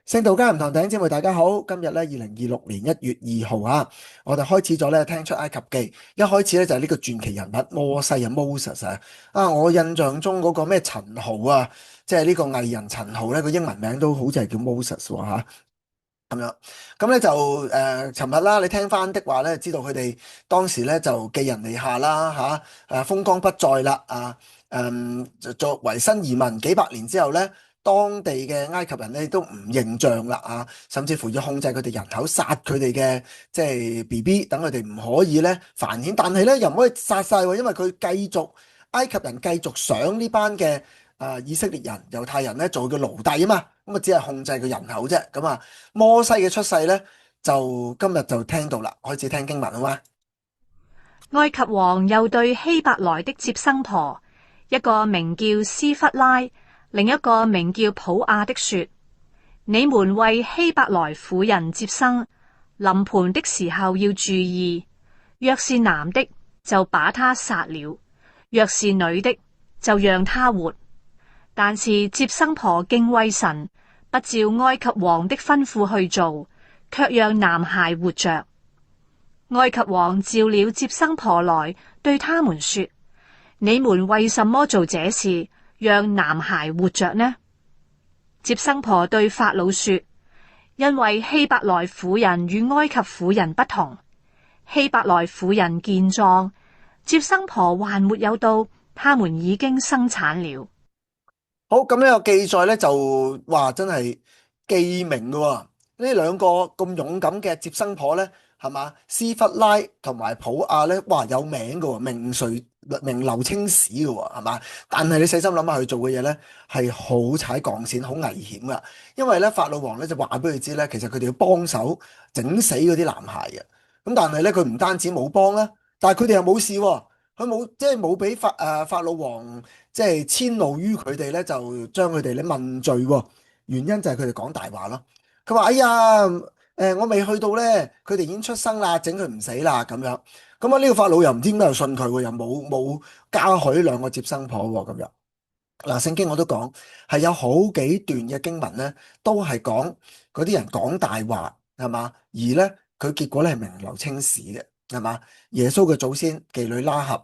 聖道家唔同弟兄姊妹，大家好。今日咧2026年1月2號啊，我哋開始咗咧聽出埃及記。一開始咧就係呢個傳奇人物摩西啊 Moses 啊。我印象中嗰個咩陳豪啊，即係呢個藝人陳豪咧，個英文名都好似係叫 Moses 喎吓。咁樣，咁咧就尋日啦，你聽翻的話咧，知道佢哋當時咧就寄人籬下啦吓，風光不再啦就作為新移民幾百年之後咧。當地嘅埃及人咧都唔認賬啦甚至乎要控制佢哋人口，殺佢哋嘅即係 BB，等佢哋唔可以咧繁衍。但係咧又唔可以殺晒喎，因為佢繼續埃及人繼續想呢班嘅以色列人、猶太人咧做佢奴隸啊嘛，咁啊只係控制佢人口啫。咁摩西嘅出世咧就今日就聽到啦，開始聽經文好嘛？埃及王又對希伯來的接生婆，一個名叫斯弗拉，另一個名叫普亞的說：你們為希伯來婦人接生，臨盆的時候要注意，若是男的，就把他殺了；若是女的，就讓他活。但是接生婆敬畏神，不照埃及王的吩咐去做，卻讓男孩活着。埃及王召了接生婆來，對他們說：你們為什麼做這事，讓男孩活着呢？接生婆對法老說：因為希伯來婦人與埃及婦人不同，希伯來婦人健壯，接生婆還沒有到，他們已經生產了。好，咁呢個記載咧就話真係記名噶喎。呢兩個咁勇敢嘅接生婆咧，係嘛？斯弗拉同埋普亞咧，哇有名噶喎，名留青史噶喎，係嘛？但係你細心諗下佢做嘅嘢咧，係好踩鋼線，好危險噶。因為咧法老王咧就話俾佢知咧，其實佢哋要幫手整死嗰啲男孩嘅。咁但係咧佢唔單止冇幫啦，但係佢哋又冇事喎。佢冇即係冇俾法老王即係遷怒於佢哋咧，就將佢哋咧問罪喎。原因就係佢哋講大話咯。佢話：哎呀，我未去到咧，佢哋已經出生啦，整佢唔死啦咁樣。咁呢個法老又唔知點解又信佢喎，又冇嘉許兩個接生婆喎咁樣。嗱，聖經我都講係有好幾段嘅經文咧，都係講嗰啲人講大話係嘛，而咧佢結果咧係名留青史嘅。係嘛？耶穌嘅祖先妓女拉合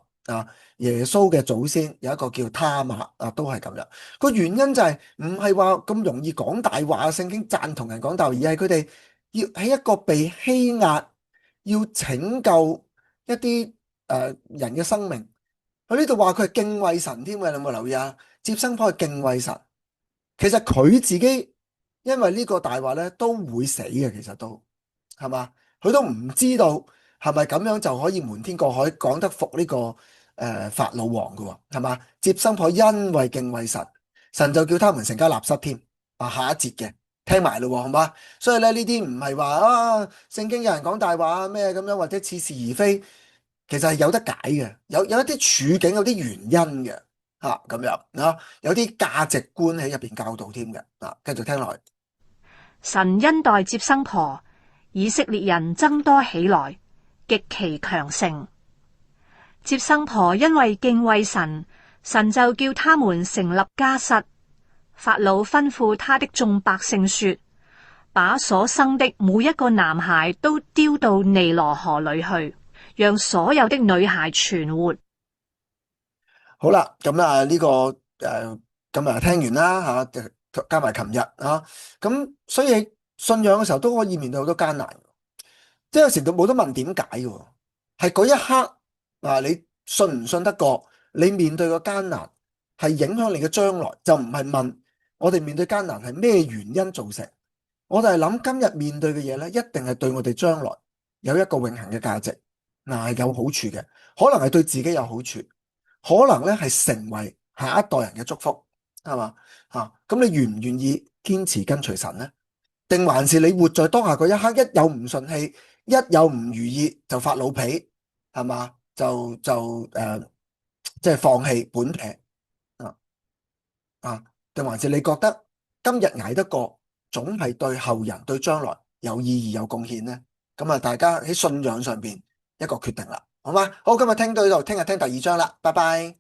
耶穌嘅祖先有一個叫他瑪都係咁樣。個原因就係唔係話咁容易講大話，聖經贊同人講大話，而係佢哋要喺一個被欺壓，要拯救一啲人嘅生命。佢呢度話佢係敬畏神添嘅，你有冇留意啊？接生婆係敬畏神，其實佢自己因為呢個大話咧都會死嘅，其實都係嘛？佢都唔知道。係咪咁樣就可以瞞天過海，講得服呢個法老王嘅喎？係嘛？接生婆因為敬畏神，神就叫他們成家立室添。下一節嘅聽埋咯，好嘛？所以咧呢啲唔係話聖經有人講大話咩咁樣，或者似是而非，其實係有得解嘅，有一啲處境，有啲原因嘅咁樣有啲價值觀喺入邊教導添嘅繼續聽落去。神恩待接生婆，以色列人增多起來，極其強盛。接生婆因為敬畏神，神就叫他們成立家室。法老吩咐他的眾百姓說：把所生的每一個男孩都丟到尼羅河裏去，讓所有的女孩存活。好啦，咁呢個咁聽完啦加埋琴日咁所以喺信仰嘅時候都可以面對好多艱難。即係有時都冇得問點解嘅，係嗰一刻你信唔信得過？你面對個艱難係影響你嘅將來，就唔係問我哋面對艱難係咩原因造成。我哋係諗今日面對嘅嘢咧，一定係對我哋將來有一個永恆嘅價值，係有好處嘅，可能係對自己有好處，可能咧係成為下一代人嘅祝福，係嘛？咁你願唔願意堅持跟隨神呢？定還是你活在當下嗰一刻，一有唔順氣，一有唔如意就發老脾，係嘛？即係放棄本撇定還是你覺得今日捱得過，總係對後人對將來有意義有貢獻呢？咁大家喺信仰上邊一個決定啦，好嗎？好，今日聽到呢度，聽日聽第二章啦，拜拜。